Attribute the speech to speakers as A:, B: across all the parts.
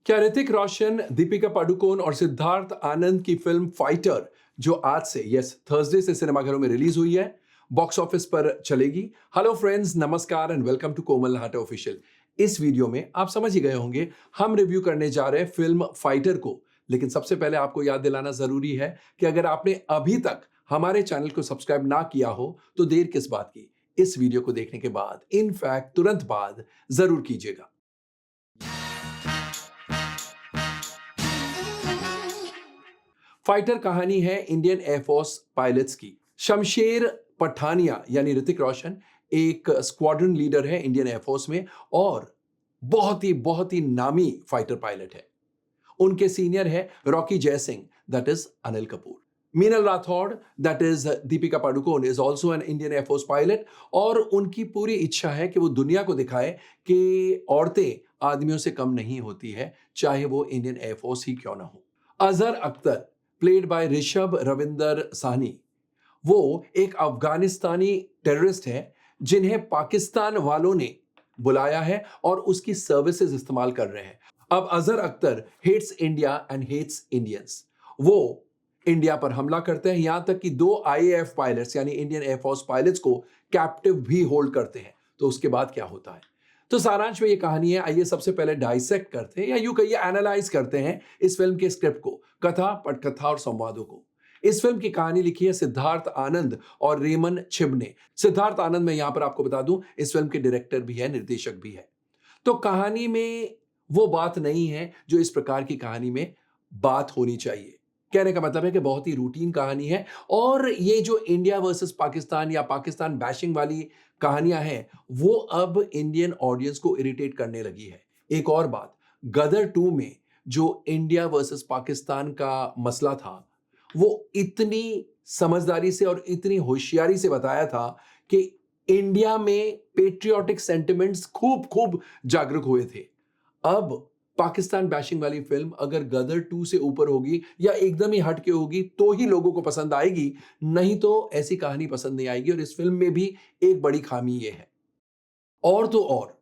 A: क्या ऋतिक रोशन, दीपिका पादुकोण और सिद्धार्थ आनंद की फिल्म फाइटर जो आज से थर्सडे से सिनेमाघरों में रिलीज हुई है, बॉक्स ऑफिस पर चलेगी? हेलो फ्रेंड्स, नमस्कार and welcome to Komal Nahata official. इस वीडियो में आप समझ ही गए होंगे, हम रिव्यू करने जा रहे हैं फिल्म फाइटर को। लेकिन सबसे पहले आपको याद दिलाना जरूरी है कि अगर आपने अभी तक हमारे चैनल को सब्सक्राइब ना किया हो तो देर किस बात की, इस वीडियो को देखने के बाद, इनफैक्ट तुरंत बाद जरूर कीजिएगा। फाइटर कहानी है इंडियन एयरफोर्स पायलट्स की। शमशेर पठानिया यानी ऋतिक रोशन एक स्क्वाड्रन लीडर है इंडियन एयरफोर्स में और बहुत ही नामी फाइटर पायलट है। उनके सीनियर है Rocky Jaisingh, that is Anil Kapoor. Meenal Rathod, that is Deepika Padukone, is also an Indian Air Force pilot और उनकी पूरी इच्छा है कि वो दुनिया को दिखाए कि औरतें आदमियों से कम नहीं होती है, चाहे वो इंडियन एयरफोर्स ही क्यों ना हो। अजहर अख्तर, प्लेड बाय ऋषभ रविंदर साहनी, वो एक अफगानिस्तानी टेररिस्ट है जिन्हें पाकिस्तान वालों ने बुलाया है और उसकी सर्विसेज इस्तेमाल कर रहे हैं। अब Azhar Akhtar hates India and hates Indians. वो इंडिया पर हमला करते हैं, यहां तक कि 2 आईएएफ पायलट्स यानी इंडियन एयरफोर्स पायलट्स को कैप्टिव भी होल्ड करते हैं। तो उसके बाद क्या होता है? तो सारांश में ये कहानी है। आइए सबसे पहले डाइसेक्ट करते हैं या यूं कहिए एनालाइज करते हैं इस फिल्म के स्क्रिप्ट को, कथा, पटकथा और संवादों को। इस फिल्म की कहानी लिखी है सिद्धार्थ आनंद और रेमन छिब ने। सिद्धार्थ आनंद, मैं यहां पर आपको बता दूं, इस फिल्म के डायरेक्टर भी है, निर्देशक भी है। तो कहानी में वो बात नहीं है जो इस प्रकार की कहानी में बात होनी चाहिए। कहने का मतलब है कि बहुत ही रूटीन कहानी है और ये जो इंडिया वर्सेस पाकिस्तान या पाकिस्तान बैशिंग वाली कहानियां हैं, वो अब इंडियन ऑडियंस को इरिटेट करने लगी है। एक और बात, गदर 2 में जो इंडिया वर्सेस पाकिस्तान का मसला था, वो इतनी समझदारी से और इतनी होशियारी से बताया था कि इंडिया में पेट्रियोटिक सेंटिमेंट्स खूब खूब जागरूक हुए थे। अब पाकिस्तान बैशिंग वाली फिल्म अगर गदर 2 से ऊपर होगी या एकदम ही हट के होगी तो ही लोगों को पसंद आएगी, नहीं तो ऐसी कहानी पसंद नहीं आएगी। और इस फिल्म में भी एक बड़ी खामी यह है। और तो और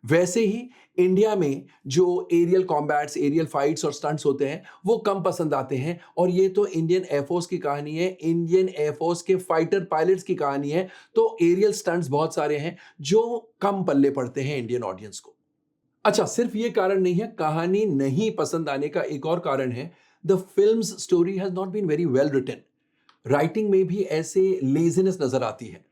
A: वैसे ही इंडिया में जो एरियल कॉम्बैट्स, एरियल फाइट्स और स्टंट्स होते हैं, वो कम पसंद आते हैं। और ये तो इंडियन एयरफोर्स की कहानी है, इंडियन एयरफोर्स के फाइटर पायलट्स की कहानी है। तो एरियल स्टंट्स बहुत सारे हैं जो कम पल्ले पड़ते हैं इंडियन ऑडियंस को। अच्छा, सिर्फ ये कारण नहीं है, कहानी नहीं पसंद आने का एक और कारण है, the film's story has not been very well written. Writing में भी ऐसे लेजीनेस नजर आती है।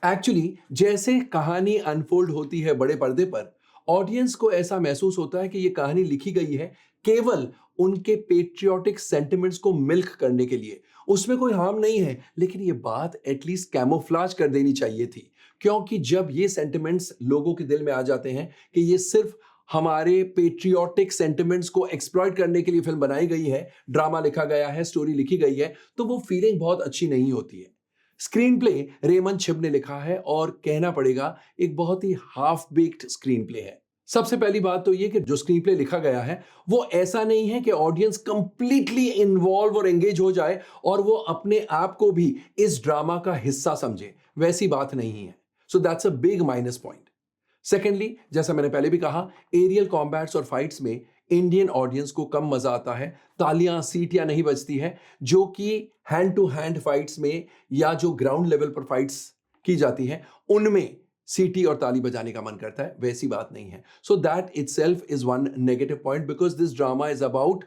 A: एक्चुअली जैसे कहानी अनफोल्ड होती है बड़े पर्दे पर, ऑडियंस को ऐसा महसूस होता है कि ये कहानी लिखी गई है केवल उनके पेट्रियोटिक सेंटिमेंट्स को मिल्क करने के लिए। उसमें कोई हार्म नहीं है, लेकिन ये बात एटलीस्ट कैमोफ्लाज कर देनी चाहिए थी। क्योंकि जब ये सेंटिमेंट्स लोगों के दिल में आ जाते हैं कि ये सिर्फ हमारे पेट्रियोटिक सेंटिमेंट्स को एक्सप्लॉइट करने के लिए फिल्म बनाई गई है, ड्रामा लिखा गया है, स्टोरी लिखी गई है, तो वो फीलिंग बहुत अच्छी नहीं होती है। स्क्रीन प्ले रेमन छिब ने लिखा है और कहना पड़ेगा एक बहुत ही हाफ बेक्ड स्क्रीन प्ले है। सबसे पहली बात तो ये कि जो स्क्रीन प्ले लिखा गया है वो ऐसा नहीं है कि ऑडियंस कंप्लीटली इन्वॉल्व और एंगेज हो जाए और वो अपने आप को भी इस ड्रामा का हिस्सा समझे, वैसी बात नहीं है। So that's a big minus point. Secondly, जैसा मैंने पहले भी कहा, एरियल कॉम्बैट्स और फाइट्स में इंडियन ऑडियंस को कम मजा आता है, तालियां सीटियां नहीं बजती है, जो कि हैंड टू हैंड फाइट्स में या जो ग्राउंड लेवल पर फाइट्स की जाती हैं उनमें सीटी और ताली बजाने का मन करता है, वैसी बात नहीं है। So that itself is one negative point because this drama is about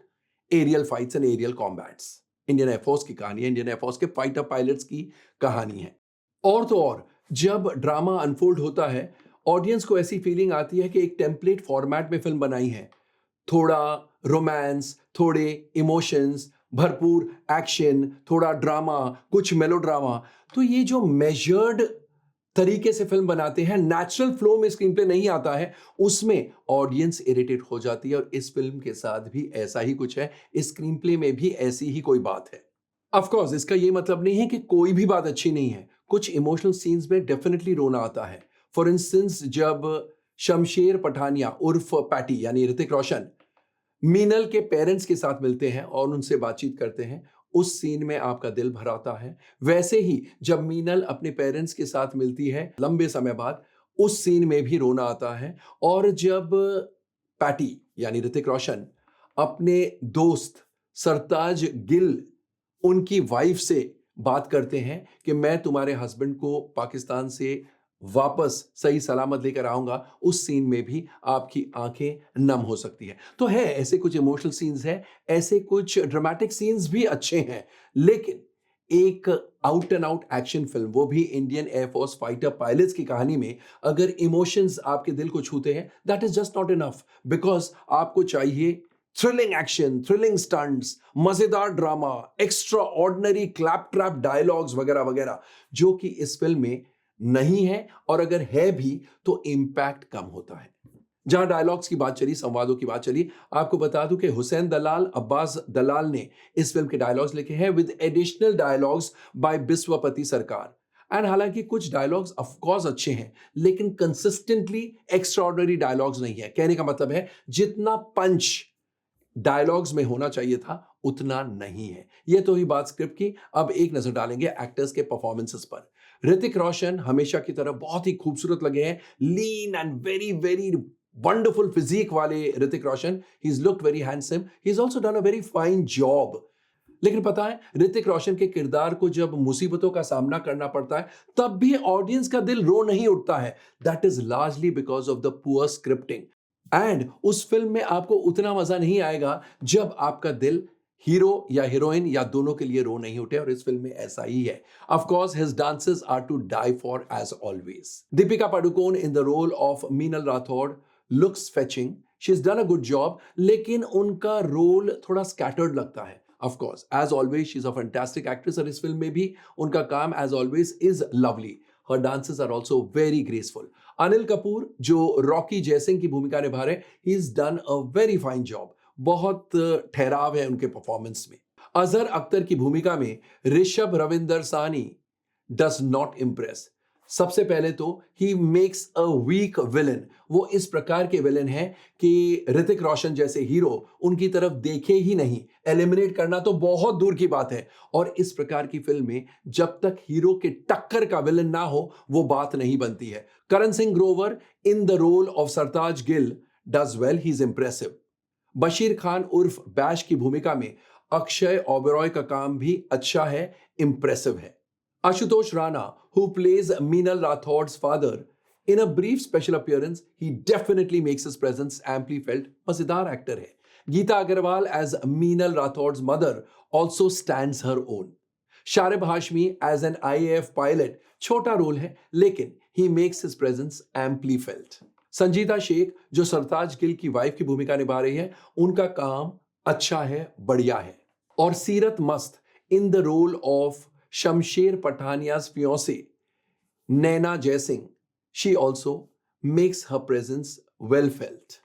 A: aerial fights and aerial combats. Indian Air Force की कहानी है, इंडियन एयरफोर्स के फाइटर पायलट्स की कहानी है। और तो और जब ड्रामा अनफोल्ड होता है, ऑडियंस को ऐसी फीलिंग आती है कि एक टेम्पलेट फॉर्मेट में फिल्म बनाई है। थोड़ा रोमांस, थोड़े इमोशंस, भरपूर एक्शन, थोड़ा ड्रामा, कुछ मेलोड्रामा। तो ये जो मेजर्ड तरीके से फिल्म बनाते हैं, नेचुरल फ्लो में स्क्रीन प्ले नहीं आता है, उसमें ऑडियंस इरिटेट हो जाती है। और इस फिल्म के साथ भी ऐसा ही कुछ है, इस स्क्रीन प्ले में भी ऐसी ही कोई बात है। ऑफ कोर्स इसका ये मतलब नहीं है कि कोई भी बात अच्छी नहीं है। कुछ इमोशनल सीन्स में डेफिनेटली रोना आता है। फॉर इंस्टेंस, जब शमशेर पठानिया उर्फ पैटी यानी ऋतिक रोशन मीनल के पेरेंट्स के साथ मिलते हैं और उनसे बातचीत करते हैं, उस सीन में आपका दिल भर आता है। वैसे ही जब मीनल अपने पेरेंट्स के साथ मिलती है लंबे समय बाद, उस सीन में भी रोना आता है। और जब पैटी यानी ऋतिक रोशन अपने दोस्त सरताज गिल उनकी वाइफ से बात करते हैं कि मैं तुम्हारे हस्बैंड को पाकिस्तान से वापस सही सलामत लेकर आऊंगा, उस सीन में भी आपकी आंखें नम हो सकती है। तो है ऐसे कुछ इमोशनल सीन्स हैं, ऐसे कुछ ड्रामेटिक सीन्स भी अच्छे हैं, लेकिन एक out and out action film, वो भी इंडियन एयरफोर्स फाइटर पायलट्स की कहानी में अगर इमोशंस आपके दिल को छूते हैं, that is just not enough, because आपको चाहिए थ्रिलिंग एक्शन, थ्रिलिंग स्टंट्स, मजेदार drama, extra ordinary clap trap dialogues वगैरह वगैरह, जो कि इस फिल्म में नहीं है, और अगर है भी तो इंपैक्ट कम होता है। जहां डायलॉग्स की बात चली, संवादों की बात चली, आपको बता दूं कि हुसैन दलाल, अब्बास दलाल ने इस फिल्म के डायलॉग्स लिखे हैं विद एडिशनल डायलॉग्स बाय बिस्वापति सरकार। एंड हालांकि कुछ डायलॉग्स ऑफ कोर्स अच्छे हैं, लेकिन कंसिस्टेंटली एक्स्ट्राऑर्डिनरी डायलॉग्स नहीं है। कहने का मतलब है जितना पंच डायलॉग्स में होना चाहिए था उतना नहीं है। यह तो ही बात स्क्रिप्ट की। अब एक नजर डालेंगे एक्टर्स के परफॉर्मेंसेस पर। ऋतिक रोशन हमेशा की तरह बहुत ही खूबसूरत लगे हैं, lean and very very wonderful physique वाले Hrithik Roshan. He is looked very handsome, he is also done a very fine job. लेकिन पता है, ऋतिक रोशन के किरदार को जब मुसीबतों का सामना करना पड़ता है, तब भी ऑडियंस का दिल रो नहीं उठता है। That is largely because of the poor scripting. And उस फिल्म में आपको उतना मजा नहीं आएगा जब आपका दिल हीरो या हीरोइन या दोनों के लिए रो नहीं उठे, और इस फिल्म में ऐसा ही है। Of course his dances are to die for as always. Deepika Padukone in the role of Meenal Rathod looks fetching, she is done a good job, लेकिन उनका रोल थोड़ा स्कैटर्ड लगता है। Of course as always she is a fantastic actress, और इस film में भी उनका काम as always is lovely. Her dances are also very graceful. Anil Kapoor जो रॉकी जयसिंह की भूमिका निभा रहे, he has done a very fine job. बहुत ठहराव है उनके परफॉर्मेंस में। अजहर अख्तर की भूमिका में ऋषभ रविंदर सानी डज नॉट इम्प्रेस। सबसे पहले तो he makes a weak villain. वो इस प्रकार के विलन हैं कि ऋतिक रोशन जैसे हीरो उनकी तरफ देखे ही नहीं, एलिमिनेट करना तो बहुत दूर की बात है। और इस प्रकार की फिल्म में जब तक हीरो के टक्कर का विलन ना हो, वो बात नहीं बनती है। Karan Singh Grover in the role of Sartaj Gill does well, he is impressive. Bashir Khan उर्फ बैश की भूमिका में अक्षय ओबेरॉय का काम भी अच्छा है, इंप्रेसिव है। Ashutosh Rana, who plays Meenal Rathod's father, in a brief special appearance, he definitely makes his presence amply felt. मजेदार एक्टर है। Geeta Agrawal as Meenal Rathod's mother also stands her own. Sharib Hashmi as an IAF pilot, छोटा role है, लेकिन he makes his presence amply felt. Sanjita Sheikh जो सरताज गिल की wife की भूमिका निभा रही है, उनका काम अच्छा है, बढ़िया है। और सीरत मस्त in the role of Shamsher Pathania's fiancée Naina Jaisingh, she also makes her presence well felt.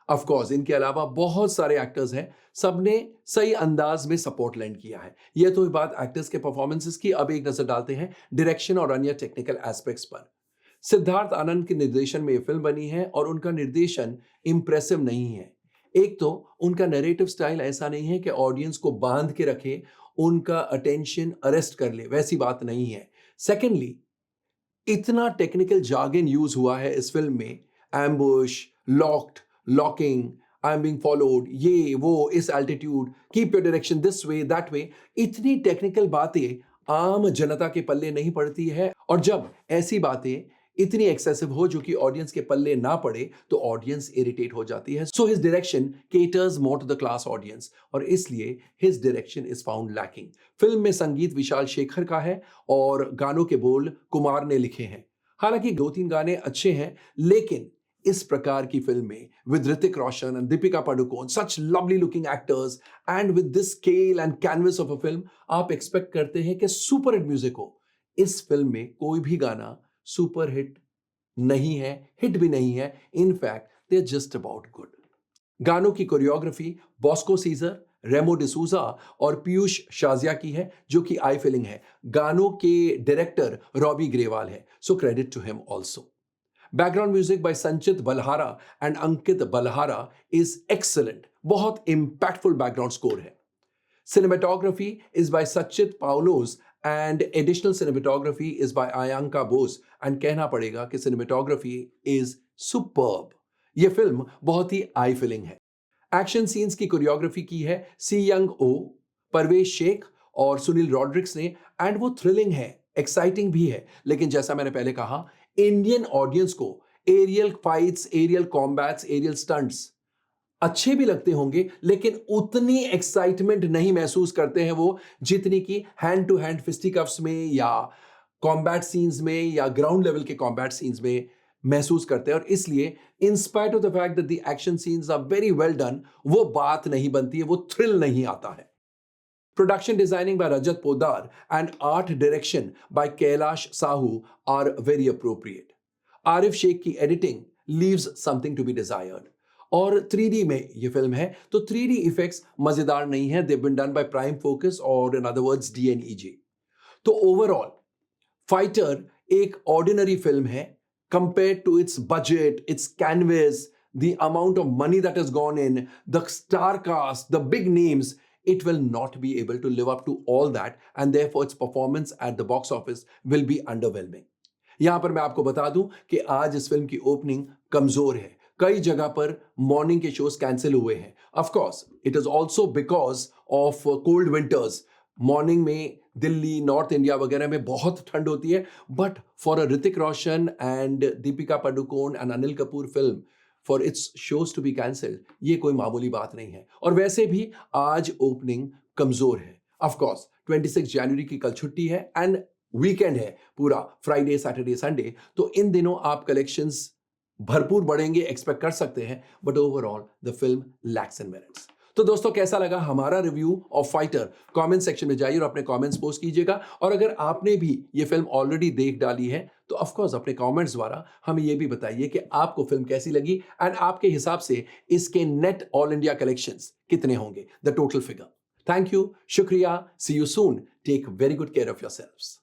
A: Of course इनके अलावा बहुत सारे एक्टर्स हैं, सबने सही अंदाज में सपोर्ट लैंड किया है। यह तो बात एक्टर्स के परफॉर्मेंसेस की। अब एक नजर डालते हैं डायरेक्शन और अन्य टेक्निकल एस्पेक्ट्स पर। सिद्धार्थ आनंद के निर्देशन में यह फिल्म बनी है, और उनका निर्देशन इंप्रेसिव नहीं है। एक तो उनका नैरेटिव स्टाइल ऐसा नहीं है कि ऑडियंस को बांध के रखे, उनका अटेंशन अरेस्ट कर ले, वैसी बात नहीं है। सेकेंडली, इतना टेक्निकल जार्गन यूज हुआ है इस फिल्म में, ambush, locked, locking, I am being followed, ये वो, इस altitude, keep your direction this way that way, इतनी टेक्निकल बातें आम जनता के पल्ले नहीं पड़ती है। और जब ऐसी बातें इतनी एक्सेसिव हो जो कि ऑडियंस के पल्ले ना पड़े, तो ऑडियंस इरिटेट हो जाती है। So his direction caters more to the class audience, और इसलिए his direction is found lacking. Film में संगीत विशाल शेखर का है, और गानों के बोल कुमार ने लिखे हैं। हालांकि 2-3 गाने अच्छे हैं, लेकिन इस प्रकार की फिल्म में with Hrithik Roshan and Deepika Padukone, such lovely looking actors, and with this scale and canvas of a film, आप एक्सपेक्ट करते हैं कि सुपर हिट म्यूजिक हो। इस फिल्म में कोई भी गाना सुपर हिट नहीं है, हिट भी नहीं है। In fact they are just about good. गानों की कोरियोग्राफी बॉस्को सीजर, रेमो डिसूजा और पीयूष शाजिया की है, जो कि आई फीलिंग है। गानों के डायरेक्टर रॉबी ग्रेवाल है, so credit to him also. Background music by Sanchit Balhara and Ankit Balhara is excellent, बहुत इंपैक्टफुल बैकग्राउंड स्कोर है। Cinematography is by Sachit Paulos and additional cinematography is by Ayanka Bose, and कहना पड़ेगा कि cinematography is superb. ये film बहुत ही आई filling है। Action scenes की choreography की है सी यंग ओ, परवेज शेख और सुनील रॉड्रिक्स ने, एंड वो थ्रिलिंग है, एक्साइटिंग भी है। लेकिन जैसा मैंने पहले कहा, इंडियन ऑडियंस को aerial fights, aerial combats, aerial stunts अच्छे भी लगते होंगे, लेकिन उतनी एक्साइटमेंट नहीं महसूस करते हैं वो, जितनी की हैंड टू हैंड फिस्टिकफ्स में या कॉम्बैट सीन्स में या ग्राउंड लेवल के कॉम्बैट सीन्स में महसूस करते हैं। और इसलिए in spite of the fact that the action scenes are very well done, वो बात नहीं बनती है, वो थ्रिल नहीं आता है। Production designing by Rajat Podar and art direction by Kailash Sahu are very appropriate. Arif Sheikh की editing leaves something to be desired. और 3D में ये फिल्म है, तो 3D इफेक्ट्स मजेदार नहीं है। They've been done by Prime Focus और in other words DNEG. तो ओवरऑल फाइटर एक ऑर्डिनरी फिल्म है compared to its budget, its canvas, the amount of money that has gone in, the star cast, the big names. It will not be able to live up to all that, and therefore its performance at the box office will be underwhelming. यहां पर मैं आपको बता दूं कि आज इस film की ओपनिंग कमजोर है। कई जगह पर मॉर्निंग के शोज कैंसिल हुए हैं। Of course it is also because of cold winters. Morning में दिल्ली, नॉर्थ इंडिया वगैरह में बहुत ठंड होती है, but for a Hrithik Roshan and Deepika Padukone and Anil Kapoor film, for its shows to be cancelled, ये कोई मामूली बात नहीं है। और वैसे भी आज ओपनिंग कमजोर है। ऑफ कोर्स 26 जनवरी की कल छुट्टी है एंड वीकेंड है पूरा, फ्राइडे, सैटरडे, संडे, तो इन दिनों आप कलेक्शंस भरपूर बढ़ेंगे एक्सपेक्ट कर सकते हैं, but overall the film lakhs in merits. तो दोस्तों, कैसा लगा हमारा review of fighter? Comment section में जाइए और अपने कमेंट्स पोस्ट कीजिएगा। और अगर आपने भी ये फिल्म ऑलरेडी देख डाली है तो ऑफ कोर्स अपने कमेंट्स द्वारा हमें ये भी बताइए कि आपको फिल्म कैसी लगी एंड आपके हिसाब से इसके नेट ऑल इंडिया कलेक्शंस कितने होंगे, the total figure. Thank you, शुक्रिया, see you soon, take very good care of yourselves.